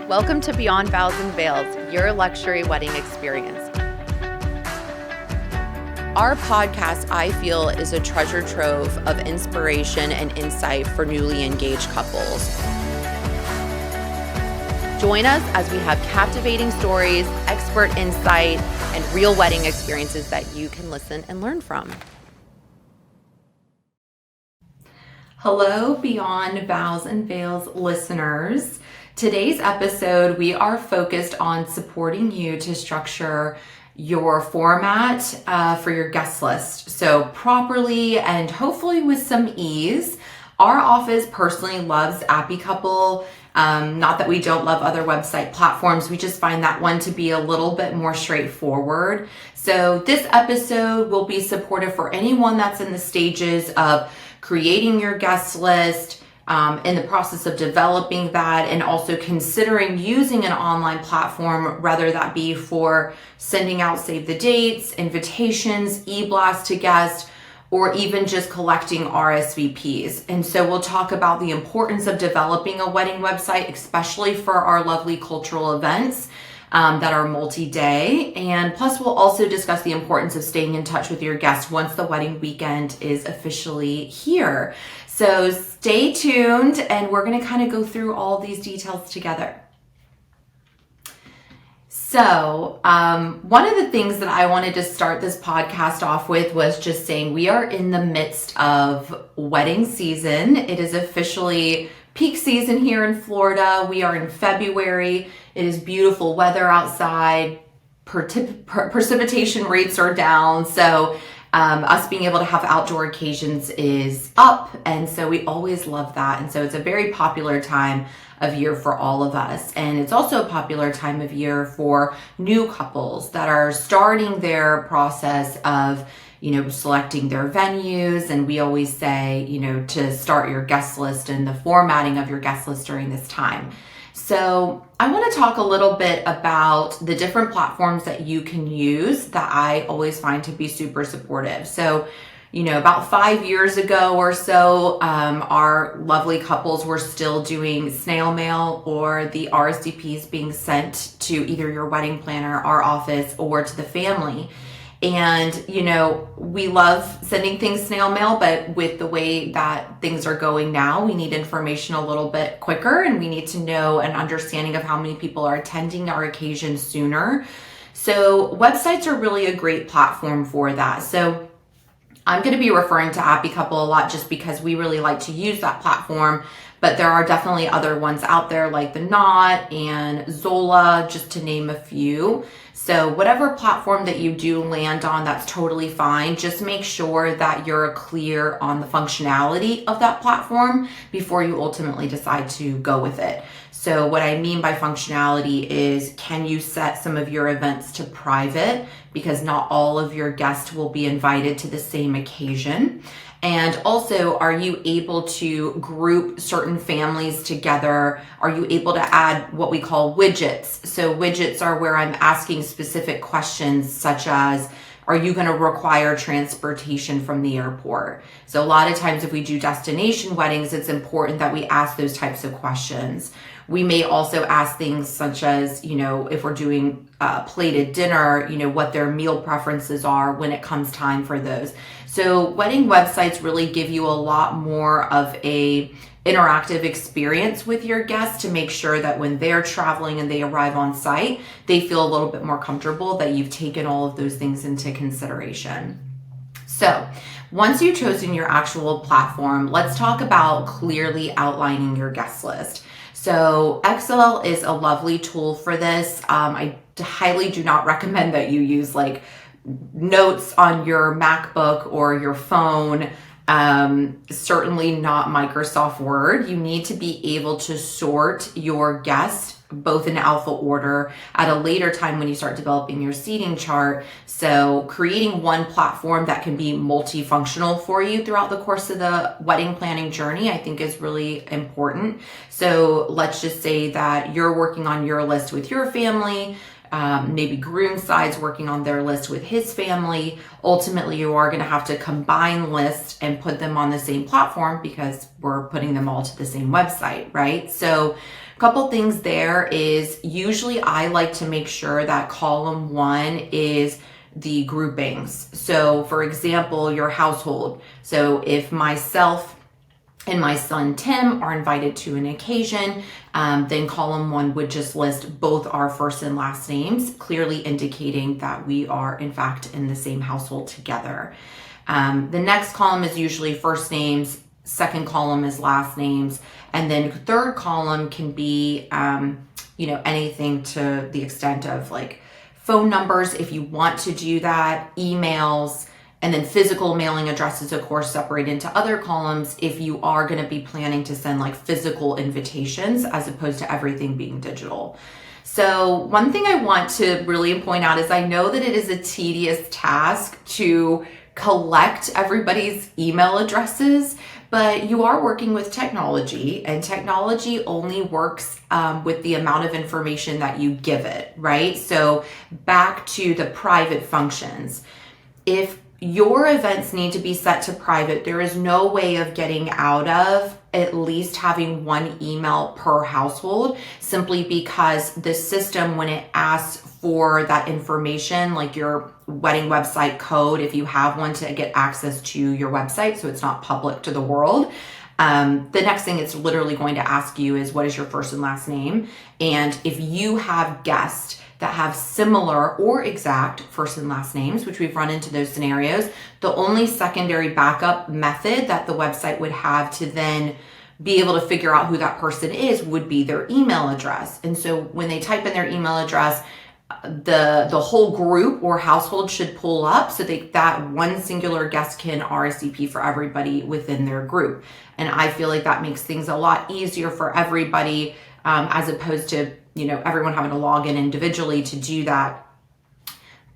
Welcome to Beyond Vows and Veils, your luxury wedding experience. Our podcast, I feel, is a treasure trove of inspiration and insight for newly engaged couples. Join us as we have captivating stories, expert insight, and real wedding experiences that you can listen and learn from. Hello, Beyond Vows and Veils listeners. Today's episode, we are focused on supporting you to structure your format for your guest list. So properly and hopefully with some ease. Our office personally loves AppyCouple. Not that we don't love other website platforms, we just find that one to be a little bit more straightforward. So this episode will be supportive for anyone that's in the stages of creating your guest list, in the process of developing that, and also considering using an online platform, whether that be for sending out save the dates, invitations, e-blast to guests, or even just collecting RSVPs. And so we'll talk about the importance of developing a wedding website, especially for our lovely cultural events that are multi-day. And plus we'll also discuss the importance of staying in touch with your guests once the wedding weekend is officially here. So stay tuned and we're going to kind of go through all these details together. So one of the things that I wanted to start this podcast off with was just saying we are in the midst of wedding season. It is officially peak season here in Florida. We are in February. It is beautiful weather outside. Precipitation rates are down. So us being able to have outdoor occasions is up. And so we always love that. And so it's a very popular time of year for all of us. And it's also a popular time of year for new couples that are starting their process of, selecting their venues. And we always say, to start your guest list and the formatting of your guest list during this time. So I want to talk a little bit about the different platforms that you can use that I always find to be super supportive. So, about 5 years ago or so, our lovely couples were still doing snail mail or the RSVPs being sent to either your wedding planner, our office, or to the family. And, we love sending things snail mail, but with the way that things are going now, we need information a little bit quicker and we need to know an understanding of how many people are attending our occasion sooner. So websites are really a great platform for that. So I'm going to be referring to AppyCouple a lot just because we really like to use that platform, but there are definitely other ones out there like the Knot and Zola, just to name a few. So whatever platform that you do land on, that's totally fine. Just make sure that you're clear on the functionality of that platform before you ultimately decide to go with it. So what I mean by functionality is, can you set some of your events to private? Because not all of your guests will be invited to the same occasion. And also, are you able to group certain families together? Are you able to add what we call widgets? So widgets are where I'm asking specific questions such as, are you going to require transportation from the airport? So a lot of times if we do destination weddings, it's important that we ask those types of questions. We may also ask things such as, if we're doing plated dinner, what their meal preferences are when it comes time for those. So wedding websites really give you a lot more of a interactive experience with your guests to make sure that when they're traveling and they arrive on site, they feel a little bit more comfortable that you've taken all of those things into consideration. So once you've chosen your actual platform, let's talk about clearly outlining your guest list. So Excel is a lovely tool for this. I highly do not recommend that you use like notes on your MacBook or your phone. Certainly not Microsoft Word. You need to be able to sort your guests both in alpha order at a later time when you start developing your seating chart. So creating one platform that can be multifunctional for you throughout the course of the wedding planning journey, I think is really important. So let's just say that you're working on your list with your family, maybe groom side's working on their list with his family. Ultimately, you are going to have to combine lists and put them on the same platform because we're putting them all to the same website, right? So Couple things there is usually I like to make sure that column 1 is the groupings. So for example, your household. So if myself and my son Tim are invited to an occasion, then column 1 would just list both our first and last names, clearly indicating that we are in fact in the same household together. The next column is usually first names, second column is last names, and then third column can be anything to the extent of like phone numbers if you want to do that, emails, and then physical mailing addresses, of course, separate into other columns if you are going to be planning to send like physical invitations as opposed to everything being digital. So one thing I want to really point out is I know that it is a tedious task to collect everybody's email addresses, but you are working with technology, and technology only works with the amount of information that you give it, right? So back to the private functions. If your events need to be set to private, there is no way of getting out of at least having one email per household, simply because the system, when it asks for that information, like your wedding website code, if you have one to get access to your website so it's not public to the world, the next thing it's literally going to ask you is what is your first and last name? And if you have guests that have similar or exact first and last names, which we've run into those scenarios, the only secondary backup method that the website would have to then be able to figure out who that person is would be their email address. And so when they type in their email address, the whole group or household should pull up so that one singular guest can RSVP for everybody within their group. And I feel like that makes things a lot easier for everybody, as opposed to everyone having to log in individually to do that.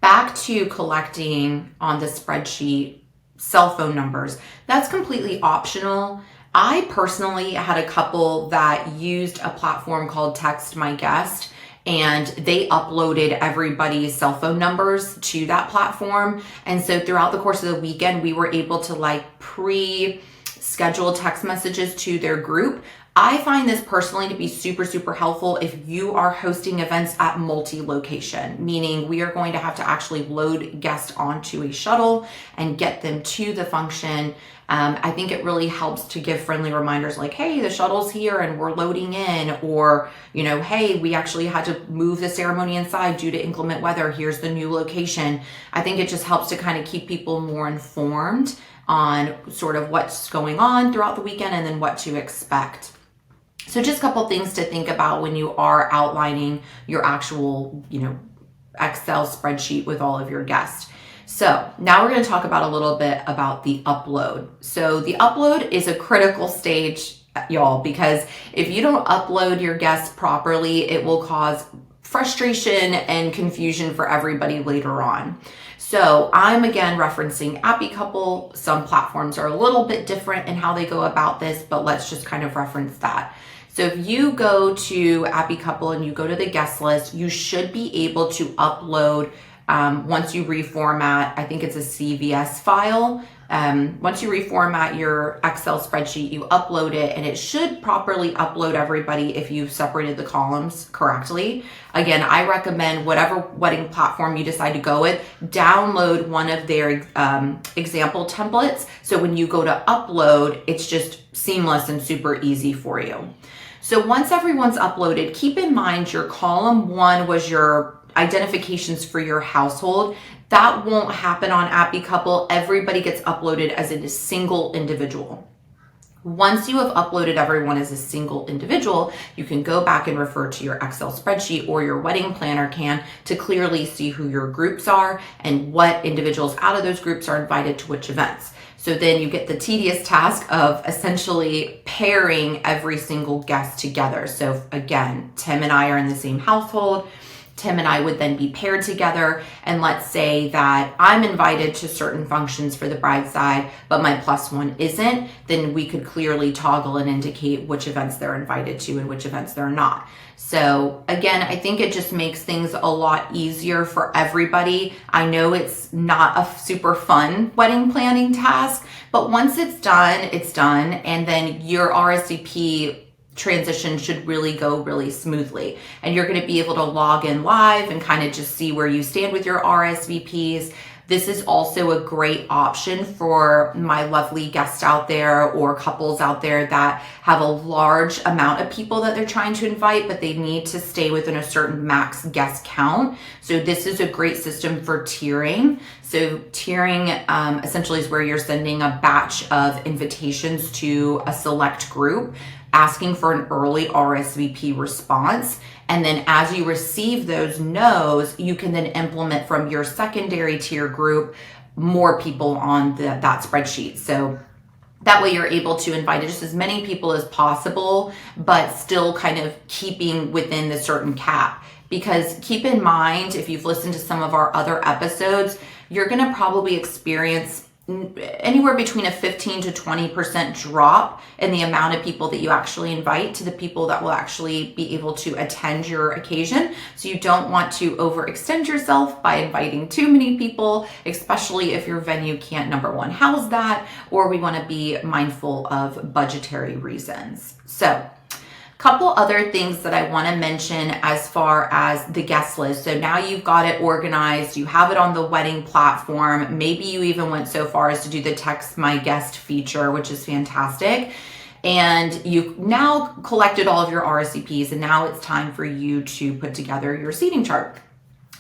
Back to collecting on the spreadsheet cell phone numbers. That's completely optional. I personally had a couple that used a platform called Text My Guest, and they uploaded everybody's cell phone numbers to that platform. And so throughout the course of the weekend, we were able to like pre-schedule text messages to their group. I find this personally to be super, super helpful if you are hosting events at multi-location, meaning we are going to have to actually load guests onto a shuttle and get them to the function. I think it really helps to give friendly reminders like, hey, the shuttle's here and we're loading in, or, hey, we actually had to move the ceremony inside due to inclement weather. Here's the new location. I think it just helps to kind of keep people more informed on sort of what's going on throughout the weekend and then what to expect. So just a couple things to think about when you are outlining your actual, Excel spreadsheet with all of your guests. So now we're going to talk about a little bit about the upload. So the upload is a critical stage, y'all, because if you don't upload your guests properly, it will cause frustration and confusion for everybody later on. So I'm again referencing AppyCouple. Some platforms are a little bit different in how they go about this, but let's just kind of reference that. So if you go to AppyCouple and you go to the guest list, you should be able to upload, once you reformat, I think it's a CVS file. Once you reformat your Excel spreadsheet, you upload it, and it should properly upload everybody if you've separated the columns correctly. Again, I recommend whatever wedding platform you decide to go with, download one of their example templates. So when you go to upload, it's just seamless and super easy for you. So once everyone's uploaded, keep in mind your column 1 was your identifications for your household. That won't happen on AppyCouple. Everybody gets uploaded as a single individual. Once you have uploaded everyone as a single individual, you can go back and refer to your Excel spreadsheet, or your wedding planner can, to clearly see who your groups are and what individuals out of those groups are invited to which events. So then you get the tedious task of essentially pairing every single guest together. So again, Tim and I are in the same household. Tim and I would then be paired together, and let's say that I'm invited to certain functions for the bride's side, but my plus one isn't, then we could clearly toggle and indicate which events they're invited to and which events they're not. So again, I think it just makes things a lot easier for everybody. I know it's not a super fun wedding planning task, but once it's done, and then your RSVP transition should really go really smoothly. And you're going to be able to log in live and kind of just see where you stand with your RSVPs. This is also a great option for my lovely guests out there or couples out there that have a large amount of people that they're trying to invite, but they need to stay within a certain max guest count. So this is a great system for tiering. So tiering essentially is where you're sending a batch of invitations to a select group, asking for an early RSVP response. And then as you receive those no's, you can then implement from your secondary tier group more people on that spreadsheet. So that way you're able to invite just as many people as possible, but still kind of keeping within the certain cap. Because keep in mind, if you've listened to some of our other episodes, you're going to probably experience anywhere between a 15 to 20% drop in the amount of people that you actually invite to the people that will actually be able to attend your occasion. So you don't want to overextend yourself by inviting too many people, especially if your venue can't, number one, house that, or we want to be mindful of budgetary reasons. So couple other things that I want to mention as far as the guest list. So now you've got it organized, you have it on the wedding platform. Maybe you even went so far as to do the text my guest feature, which is fantastic. And you've now collected all of your RSVPs, and now it's time for you to put together your seating chart.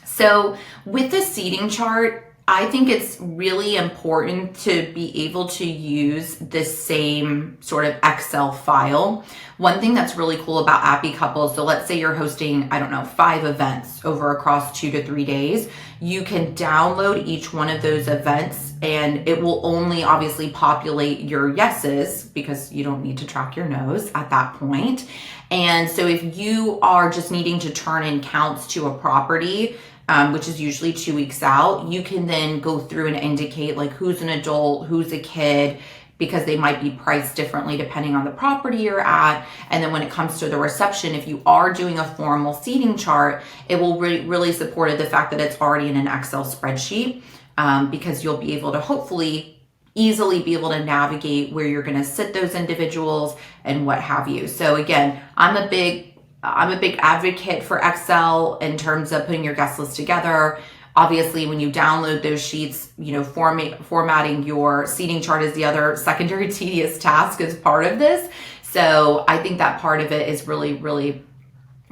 So with the seating chart, I think it's really important to be able to use the same sort of Excel file. One thing that's really cool about AppyCouple, so let's say you're hosting, 5 events over across 2 to 3 days. You can download each one of those events, and it will only obviously populate your yeses because you don't need to track your no's at that point. And so if you are just needing to turn in counts to a property, which is usually 2 weeks out, you can then go through and indicate like who's an adult, who's a kid, because they might be priced differently depending on the property you're at. And then when it comes to the reception, if you are doing a formal seating chart, it will really support the fact that it's already in an Excel spreadsheet, because you'll be able to hopefully easily be able to navigate where you're going to sit those individuals and what have you. So again, I'm a big advocate for Excel in terms of putting your guest list together. Obviously, when you download those sheets, formatting your seating chart is the other secondary tedious task as part of this. So I think that part of it is really, really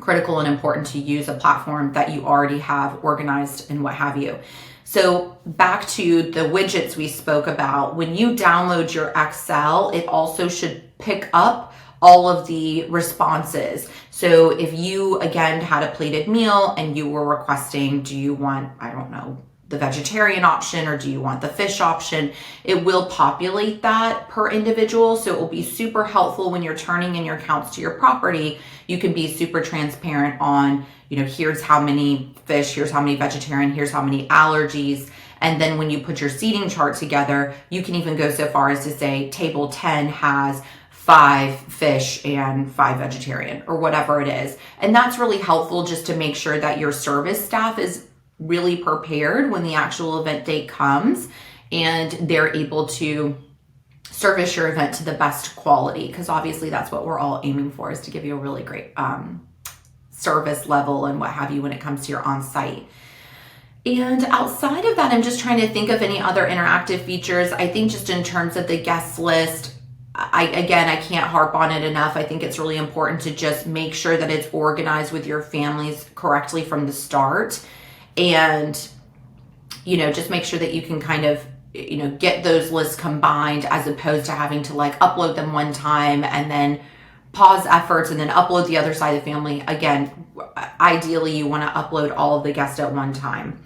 critical and important to use a platform that you already have organized and what have you. So back to the widgets we spoke about. When you download your Excel, it also should pick up all of the responses. So if you, again, had a plated meal and you were requesting, do you want, the vegetarian option or do you want the fish option, it will populate that per individual. So it will be super helpful when you're turning in your counts to your property. You can be super transparent on, here's how many fish, here's how many vegetarian, here's how many allergies. And then when you put your seating chart together, you can even go so far as to say table 10 has 5 fish and 5 vegetarian or whatever it is. And that's really helpful just to make sure that your service staff is really prepared when the actual event date comes and they're able to service your event to the best quality, because obviously that's what we're all aiming for, is to give you a really great service level and what have you when it comes to your on-site. And outside of that, I'm just trying to think of any other interactive features. I think just in terms of the guest list, I can't harp on it enough. I think it's really important to just make sure that it's organized with your families correctly from the start. And, just make sure that you can kind of, get those lists combined as opposed to having to upload them one time and then pause efforts and then upload the other side of the family. Again, ideally you want to upload all of the guests at one time.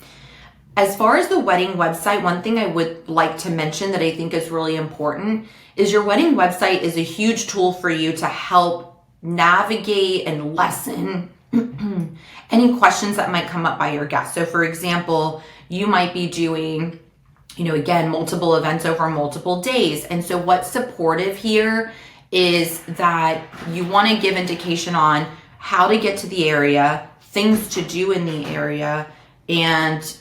As far as the wedding website, one thing I would like to mention that I think is really important is your wedding website is a huge tool for you to help navigate and lessen any questions that might come up by your guests. So for example, you might be doing, again, multiple events over multiple days. And so what's supportive here is that you want to give indication on how to get to the area, things to do in the area, and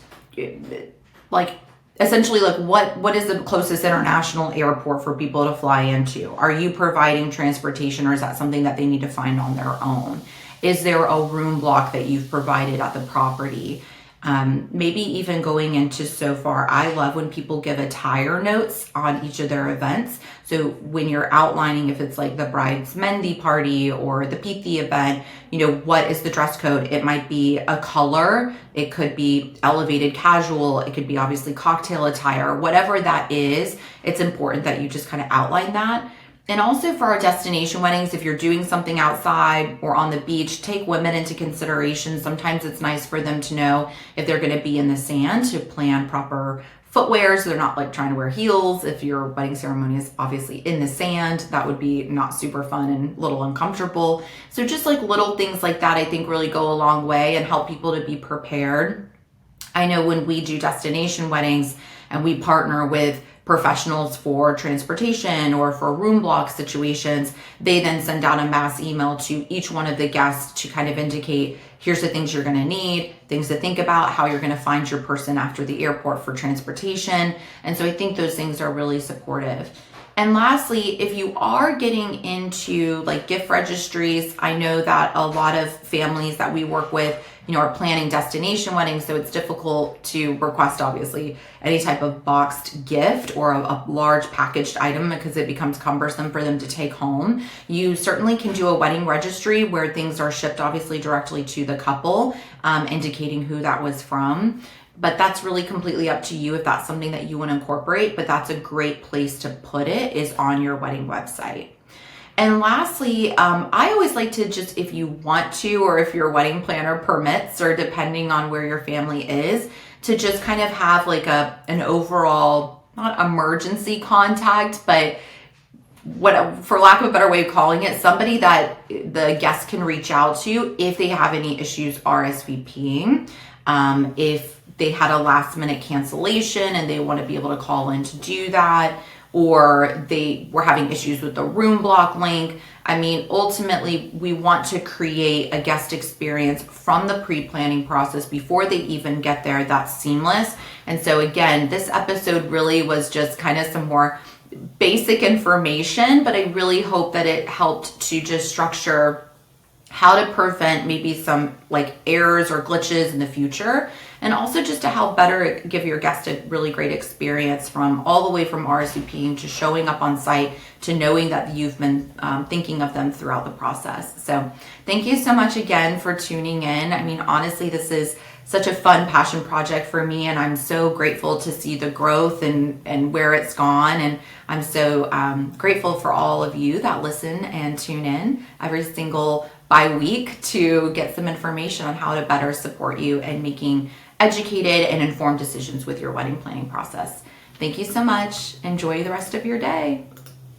essentially like what is the closest international airport for people to fly into? Are you providing transportation, or is that something that they need to find on their own? Is there a room block that you've provided at the property? Maybe even going into so far, I love when people give attire notes on each of their events. So when you're outlining, if it's like the bride's Mendi party or the Pithi event, what is the dress code? It might be a color. It could be elevated casual. It could be obviously cocktail attire, whatever that is. It's important that you just kind of outline that. And also for our destination weddings, if you're doing something outside or on the beach, take women into consideration. Sometimes it's nice for them to know if they're going to be in the sand, to plan proper footwear so they're not like trying to wear heels. If your wedding ceremony is obviously in the sand, that would be not super fun and a little uncomfortable. So just like little things like that, I think really go a long way and help people to be prepared. I know when we do destination weddings and we partner with professionals for transportation or for room block situations, they then send out a mass email to each one of the guests to kind of indicate, here's the things you're going to need, things to think about, how you're going to find your person after the airport for transportation. And so I think those things are really supportive. And lastly, if you are getting into like gift registries, I know that a lot of families that we work with, are planning destination weddings, so it's difficult to request obviously any type of boxed gift or a large packaged item because it becomes cumbersome for them to take home. You certainly can do a wedding registry where things are shipped obviously directly to the couple, indicating who that was from. But that's really completely up to you if that's something that you want to incorporate, but that's a great place to put it, is on your wedding website. And lastly, I always like to just, if you want to, or if your wedding planner permits, or depending on where your family is, to just kind of have like an overall, not emergency contact, but for lack of a better way of calling it, somebody that the guests can reach out to if they have any issues RSVPing. If they had a last minute cancellation and they want to be able to call in to do that, or they were having issues with the room block link. I mean, ultimately, we want to create a guest experience from the pre-planning process before they even get there that's seamless. And so again, this episode really was just kind of some more basic information, but I really hope that it helped to just structure how to prevent maybe some like errors or glitches in the future, and also just to help better give your guest a really great experience from all the way from RSVPing to showing up on site to knowing that you've been thinking of them throughout the process. So thank you so much again for tuning in. I mean, honestly, this is such a fun passion project for me, and I'm so grateful to see the growth and where it's gone. And I'm so grateful for all of you that listen and tune in every single bi-week to get some information on how to better support you in making educated and informed decisions with your wedding planning process. Thank you so much. Enjoy the rest of your day.